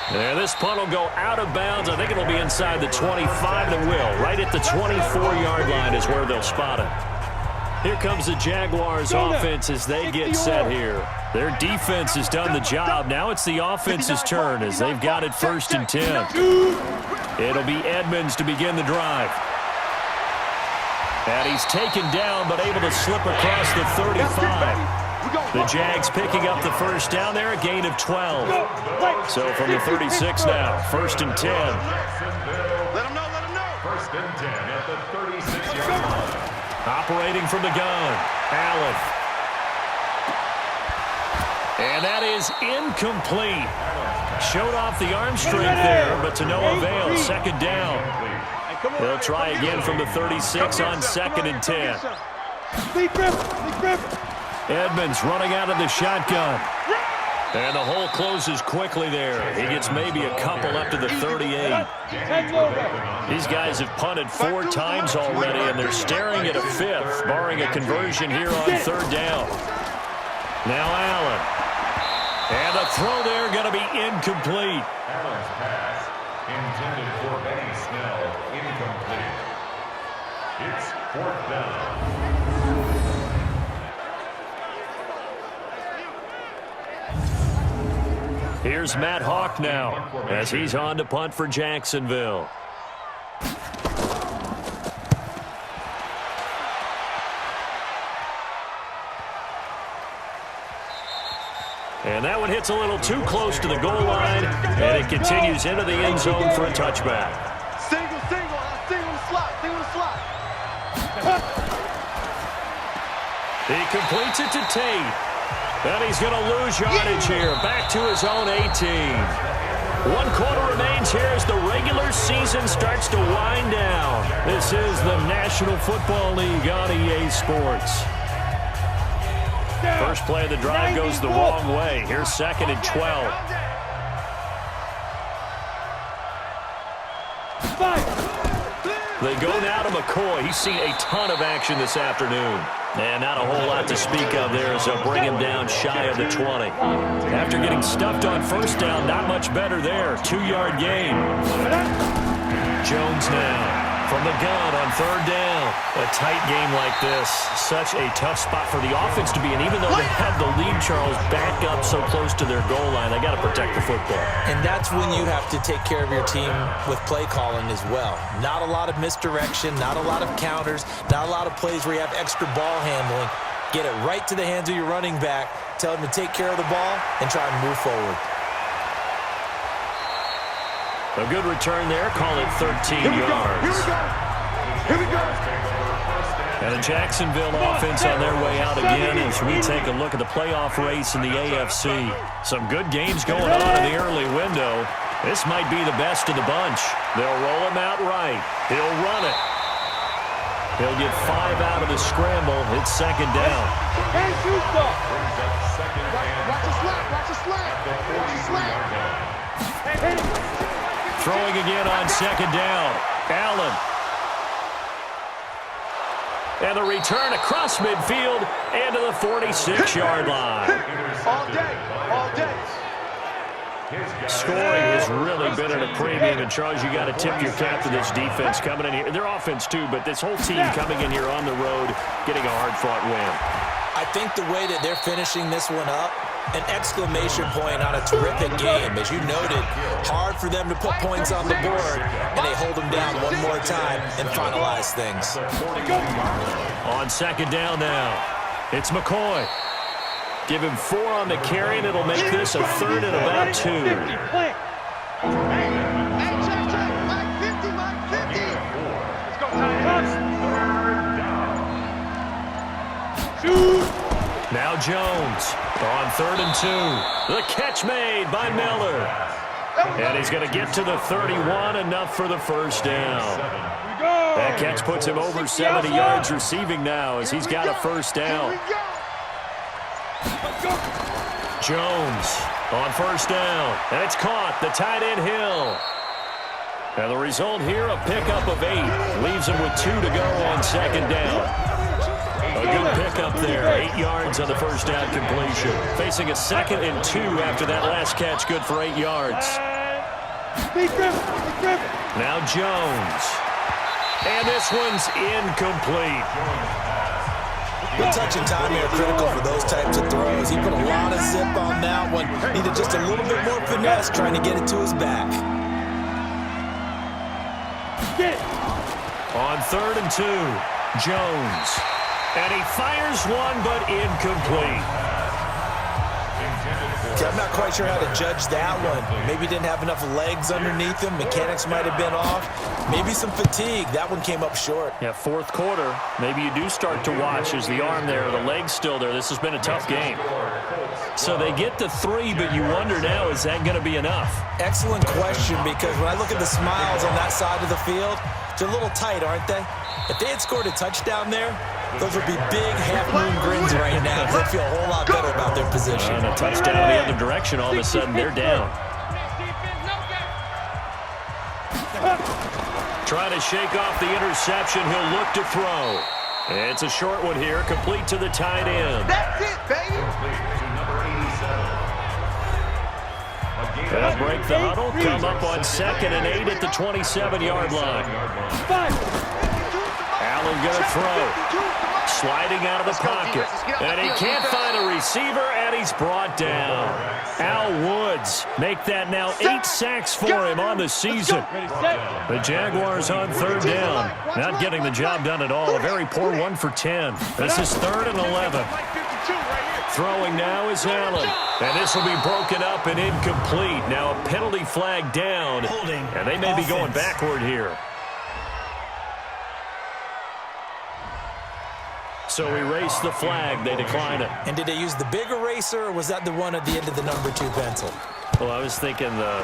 And this punt will go out of bounds. I think it'll be inside the 25, and it will. Right at the 24-yard line is where they'll spot it. Here comes the Jaguars offense as they get set here. Their defense has done the job. Now it's the offense's turn as they've got it 1st and 10. It'll be Edmonds to begin the drive. And he's taken down but able to slip across the 35. The Jags picking up the first down there, a gain of 12. So from the 36 now, 1st and 10. Let him know. 1st and 10 at the 36-yard line. Operating from the gun, Allen. And that is incomplete. Showed off the arm strength there, but to no avail. 2nd down. They'll try again from the 36 on 2nd and 10. Edmonds running out of the shotgun. And the hole closes quickly there. He gets maybe a couple up to the 38. These guys have punted 4 times already, and they're staring at a 5th, barring a conversion here on 3rd down. Now Allen. And the throw there going to be incomplete. Allen's pass intended for Benny Snell, incomplete. It's 4th down. Here's Matt Hawk now as he's on to punt for Jacksonville. And that one hits a little too close to the goal line, and it continues into the end zone for a touchback. Single the slot. He completes it to Tate. And he's going to lose yardage here, back to his own 18. 1 quarter remains here as the regular season starts to wind down. This is the National Football League on EA Sports. First play of the drive goes the wrong way. Here's 2nd and 12. They go now to McCoy. He's seen a ton of action this afternoon. And not a whole lot to speak of there as they'll bring him down shy of the 20. After getting stuffed on 1st down, not much better there. 2-yard gain. Jones now from the gun on 3rd down. A tight game like this, such a tough spot for the offense to be in. Even though they had the lead, Charles, back up so close to their goal line, they got to protect the football. And that's when you have to take care of your team with play calling as well. Not a lot of misdirection, not a lot of counters, not a lot of plays where you have extra ball handling. Get it right to the hands of your running back, tell him to take care of the ball, and try and move forward. A good return there. Call it 13 yards. Here we go. And the Jacksonville offense on their way out again as we take a look at the playoff race in the AFC. Some good games going on in the early window. This might be the best of the bunch. They'll roll him out right. He'll run it. He'll get 5 out of the scramble. It's 2nd down. Throwing again on 2nd down. Allen. And the return across midfield and to the 46-yard line. All day. Scoring has really been at a premium, and Charles, you got to tip your cap to this defense coming in here. Their offense too, but this whole team coming in here on the road, getting a hard-fought win. I think the way that they're finishing this one up, an exclamation point on a terrific game. As you noted, hard for them to put points on the board, and they hold them down one more time and finalize things. On 2nd down now. It's McCoy. Give him 4 on the carry, and it'll make this a 3rd and about 2. Hey, check. Mike 50, Mike 50. Let's go, Ty. Shoot. Now Jones on 3rd and 2. The catch made by Miller. And he's going to get to the 31, enough for the first down. That catch puts him over 70 yards receiving now as he's got a first down. Jones on first down, and it's caught. The tight end Hill. And the result here, a pickup of 8. Leaves him with 2 to go on 2nd down. A good pickup there, 8 yards on the first down completion. Facing a 2nd and 2 after that last catch, good for 8 yards. Now Jones. And this one's incomplete. The touch and timing are critical for those types of throws. He put a lot of zip on that one. Needed just a little bit more finesse trying to get it to his back. On 3rd and 2, Jones. And he fires one, but incomplete. Okay, I'm not quite sure how to judge that one. Maybe didn't have enough legs underneath him. Mechanics might have been off. Maybe some fatigue. That one came up short. Yeah, 4th quarter. Maybe you do start to watch as the arm there, the leg's still there. This has been a tough game. So they get to 3, but you wonder now, is that going to be enough? Excellent question, because when I look at the smiles on that side of the field, they're a little tight, aren't they? If they had scored a touchdown there, those would be big half-moon grins right now. They'd feel a whole lot better about their position. And a touchdown the other direction, all of a sudden they're down. Trying to shake off the interception. He'll look to throw. It's a short one here, complete to the tight end. That's it, baby. They'll break the huddle, come up on 2nd and 8 at the 27-yard line. Allen going to throw. Sliding out of the pocket. And he can't find a receiver, and he's brought down. Al Woods make that now 8 sacks for him on the season. The Jaguars on 3rd down. Not getting the job done at all. A very poor 1 for 10. This is 3rd and 11. Throwing now is Allen. And this will be broken up and incomplete. Now a penalty flag down. And they may be going backward here. So erase the flag. They decline it. And did they use the big eraser, or was that the one at the end of the number 2 pencil? Well, I was thinking the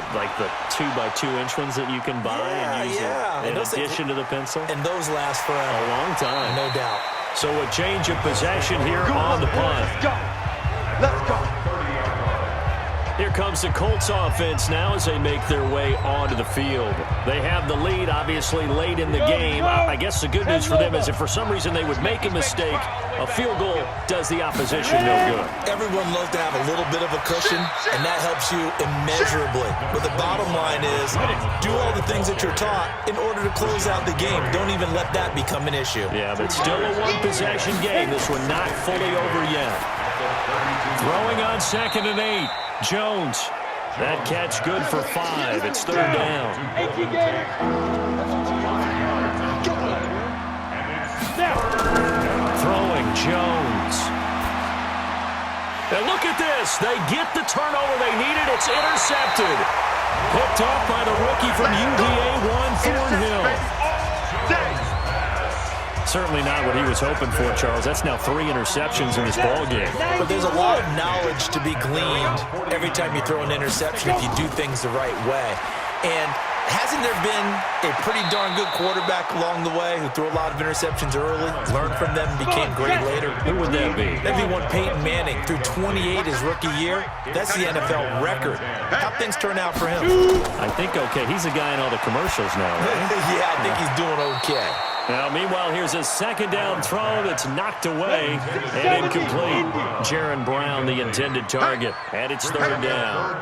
2x2-inch ones that you can buy and use in addition to the pencil. And those last for a long time. No doubt. So a change of possession here on the punt. Let's go. Let's go. Here comes the Colts offense now as they make their way onto the field. They have the lead, obviously, late in the game. I guess the good news for them is if for some reason they would make a mistake, a field goal does the opposition no good. Everyone loves to have a little bit of a cushion, and that helps you immeasurably. But the bottom line is do all the things that you're taught in order to close out the game. Don't even let that become an issue. Yeah, but still a one-possession game. This one not fully over yet. Throwing on 2nd and 8. Jones. That catch good for 5. It's 3rd down. Throwing Jones. And look at this. They get the turnover they needed. It's intercepted. Picked off by the rookie from UVA, Juan Thornhill. Certainly not what he was hoping for, Charles. That's now 3 interceptions in this ballgame. But there's a lot of knowledge to be gleaned every time you throw an interception if you do things the right way. And hasn't there been a pretty darn good quarterback along the way who threw a lot of interceptions early, learned from them, and became great later? Who would that be? That'd be one Peyton Manning. Threw 28 his rookie year. That's the NFL record. How'd things turn out for him? I think okay. He's a guy in all the commercials now, right? Yeah, I think he's doing okay. Now, meanwhile, here's a 2nd down throw that's knocked away and incomplete. Jaron Brown, the intended target, and it's 3rd down.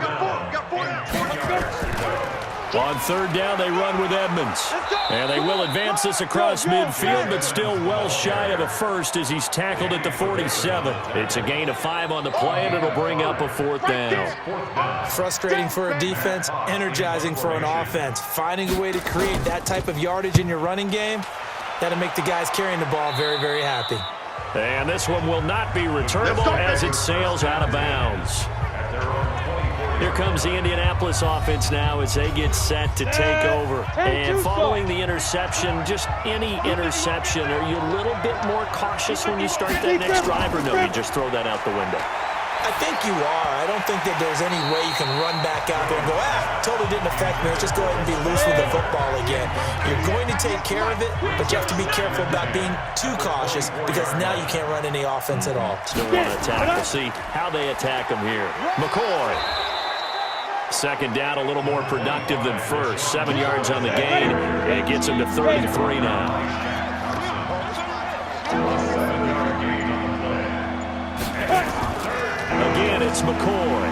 On 3rd down, they run with Edmonds. And they will advance this across midfield, but still well shy of a first as he's tackled at the 47. It's a gain of 5 on the play, and it'll bring up a 4th down. Frustrating for a defense, energizing for an offense. Finding a way to create that type of yardage in your running game, that'll make the guys carrying the ball very, very happy. And this one will not be returnable as it sails out of bounds. Here comes the Indianapolis offense now as they get set to take over. And following the interception, just any interception, are you a little bit more cautious when you start that next drive, or no, you just throw that out the window? I think you are. I don't think that there's any way you can run back out there and go, totally didn't affect me. Let's just go ahead and be loose with the football again. You're going to take care of it, but you have to be careful about being too cautious because now you can't run any offense at all. Still want to attack. We'll see how they attack them here. McCoy. Second down, a little more productive than first. 7 yards on the gain. It gets him to 33 now. Again, it's McCoy.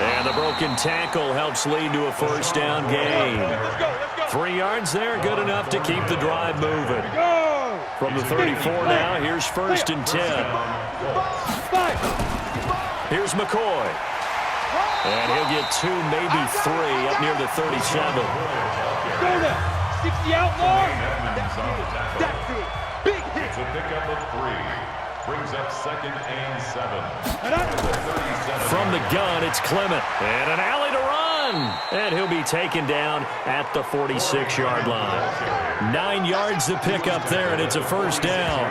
And the broken tackle helps lead to a first down gain. 3 yards there, good enough to keep the drive moving. From the 34 now, here's 1st and 10. Here's McCoy. And he'll get 2, maybe 3, up near the 37. 60 out long. Big hit. It's a pickup of 3. Brings up 2nd and 7. From the gun, it's Clement. And an alley to run. And he'll be taken down at the 46-yard line. 9 yards to pick up there, and it's a first down.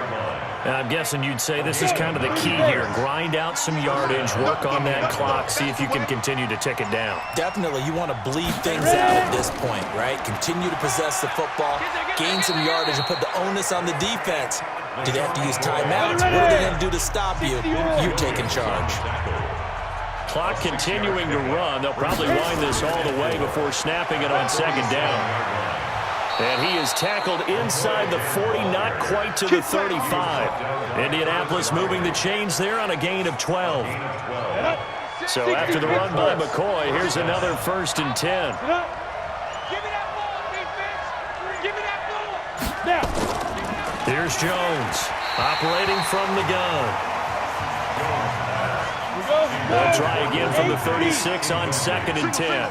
And I'm guessing you'd say this is kind of the key here. Grind out some yardage, work on that clock, see if you can continue to tick it down. Definitely, you want to bleed things out at this point, right? Continue to possess the football, gain some yardage, and put the onus on the defense. Do they have to use timeouts? What are they going to do to stop you? You're taking charge. Clock continuing to run. They'll probably wind this all the way before snapping it on 2nd down. And he is tackled inside the 40, not quite to the 35. Indianapolis moving the chains there on a gain of 12. So after the run by McCoy, here's another 1st and 10. Give me that ball, defense. Give me that ball. Now. Here's Jones, operating from the gun. They'll try again from the 36 on 2nd and 10.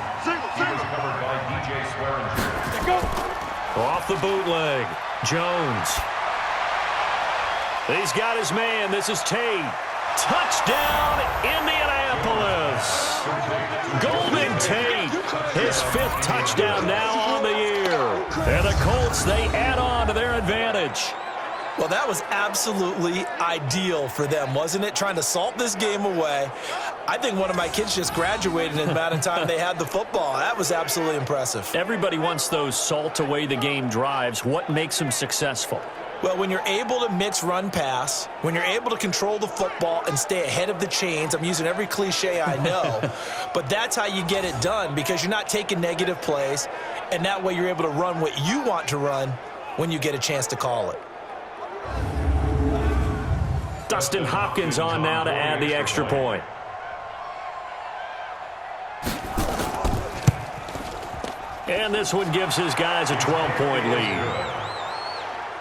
Off the bootleg, Jones. He's got his man. This is Tate. Touchdown, Indianapolis. Golden Tate, his 5th touchdown now on the year. And the Colts, they add on to their advantage. Well, that was absolutely ideal for them, wasn't it? Trying to salt this game away. I think one of my kids just graduated in the amount of time they had the football. That was absolutely impressive. Everybody wants those salt away the game drives. What makes them successful? Well, when you're able to mix run-pass, when you're able to control the football and stay ahead of the chains, I'm using every cliche I know, but that's how you get it done because you're not taking negative plays, and that way you're able to run what you want to run when you get a chance to call it. Dustin Hopkins on now to add the extra point. And this one gives his guys a 12-point lead.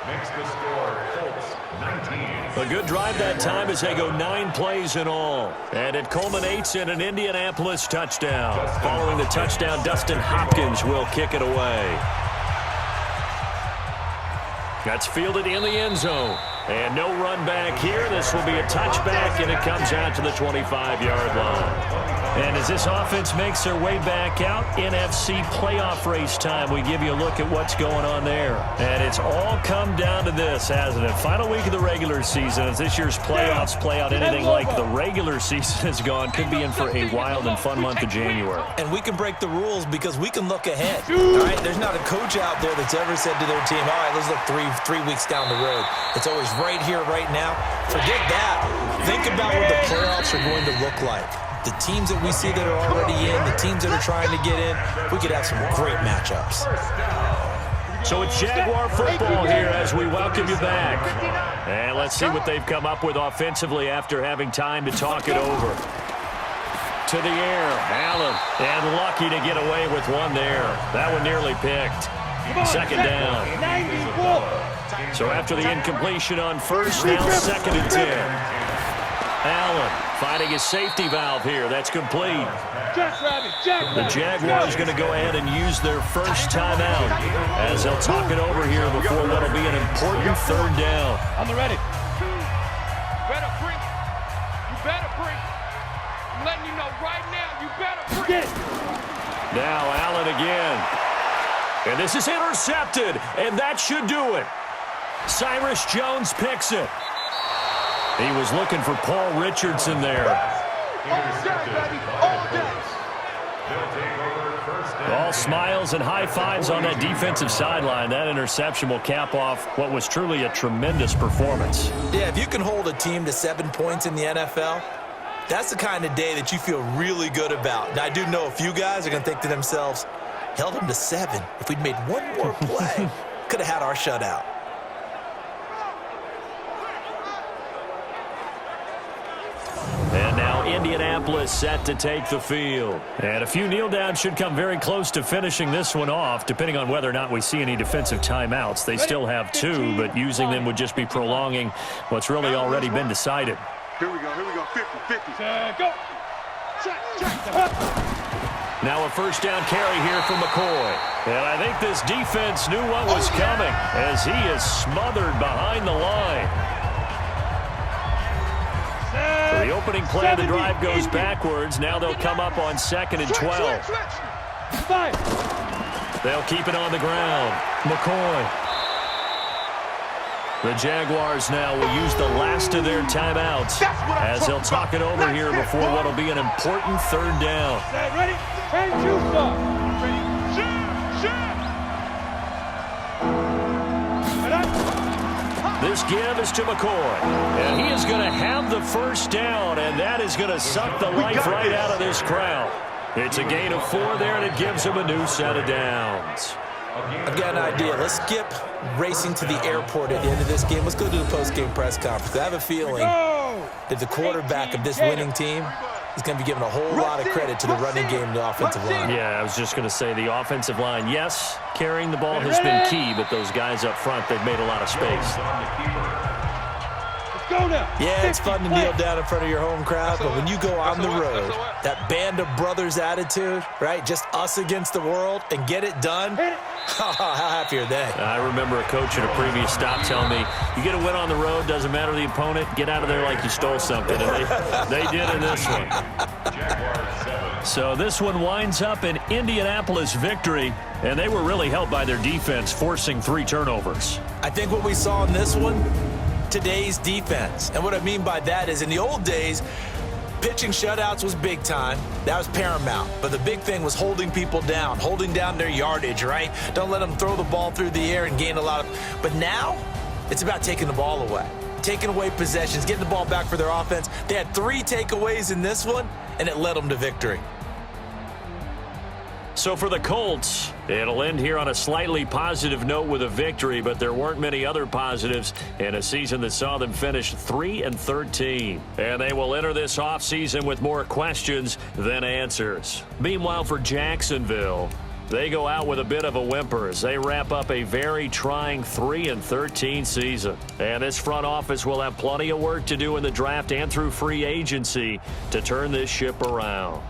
Makes the score Colts 19. A good drive that time as they go 9 plays in all. And it culminates in an Indianapolis touchdown. Following the touchdown, Dustin Hopkins will kick it away. That's fielded in the end zone. And no run back here. This will be a touchback, and it comes out to the 25-yard line. And as this offense makes their way back out, NFC playoff race time, we give you a look at what's going on there. And it's all come down to this, hasn't it? Final week of the regular season. As this year's playoffs play out anything like the regular season has gone, could be in for a wild and fun month of January. And we can break the rules because we can look ahead. All right, there's not a coach out there that's ever said to their team, all right, let's look three weeks down the road. It's always right here, right now. Forget that. Think about what the playoffs are going to look like. The teams that we see that are already in, the teams that are trying to get in, we could have some great matchups. So it's Jaguar football here as we welcome you back. And let's see what they've come up with offensively after having time to talk it over. To the air, Allen, and lucky to get away with one there. That one nearly picked. 2nd down. So after the incompletion on first, now 2nd and 10. Allen finding his safety valve here. That's complete. The Jaguars going to go ahead and use their first timeout as they'll talk it over here before what will be an important third down. On the ready. Better bring. You better bring. I'm letting you know right now, you better bring. Get it. Now Allen again. And this is intercepted, and that should do it. Cyrus Jones picks it. He was looking for Paul Richardson there. All smiles and high fives on that defensive sideline. That interception will cap off what was truly a tremendous performance. Yeah, if you can hold a team to 7 points in the NFL, that's the kind of day that you feel really good about. And I do know a few guys are going to think to themselves, held them to 7. If we'd made one more play, could have had our shutout. And now Indianapolis set to take the field. And a few kneel downs should come very close to finishing this one off, depending on whether or not we see any defensive timeouts. They still have 2, but using them would just be prolonging what's really already been decided. Here we go, 50. Go. Now a first down carry here from McCoy. And I think this defense knew what was coming as he is smothered behind the line. So the opening play of the drive goes backwards. Now they'll come up on 2nd and 12. They'll keep it on the ground. McCoy. The Jaguars now will use the last of their timeouts as they'll talk it over here before what will be an important third down. Ready? And juice up. This give is to McCoy. And he is going to have the first down, and that is going to suck the life right out of this crowd. It's a gain of 4 there, and it gives him a new set of downs. I've got an idea. Let's skip racing to the airport at the end of this game. Let's go to the post-game press conference. I have a feeling that the quarterback of this winning team is going to be given a whole lot of credit to the running game and the offensive line. Yeah, I was just going to say the offensive line, yes, carrying the ball has been key, but those guys up front, they've made a lot of space. Yeah, it's fun to kneel down in front of your home crowd, but when you go on the road, that band of brothers attitude, right, just us against the world, and get it done, how happy are they? I remember a coach at a previous stop telling me, you get a win on the road, doesn't matter the opponent, get out of there like you stole something, and they did in this one. So this one winds up an Indianapolis victory, and they were really helped by their defense, forcing 3 turnovers. I think what we saw in this one, today's defense. And what I mean by that is in the old days, pitching shutouts was big time. That was paramount. But the big thing was holding people down, holding down their yardage, right? Don't let them throw the ball through the air and gain a lot of... But now, it's about taking the ball away. Taking away possessions, getting the ball back for their offense. They had 3 takeaways in this one, and it led them to victory. So for the Colts, it'll end here on a slightly positive note with a victory, but there weren't many other positives in a season that saw them finish 3-13. And they will enter this offseason with more questions than answers. Meanwhile, for Jacksonville, they go out with a bit of a whimper as they wrap up a very trying 3-13 season. And this front office will have plenty of work to do in the draft and through free agency to turn this ship around.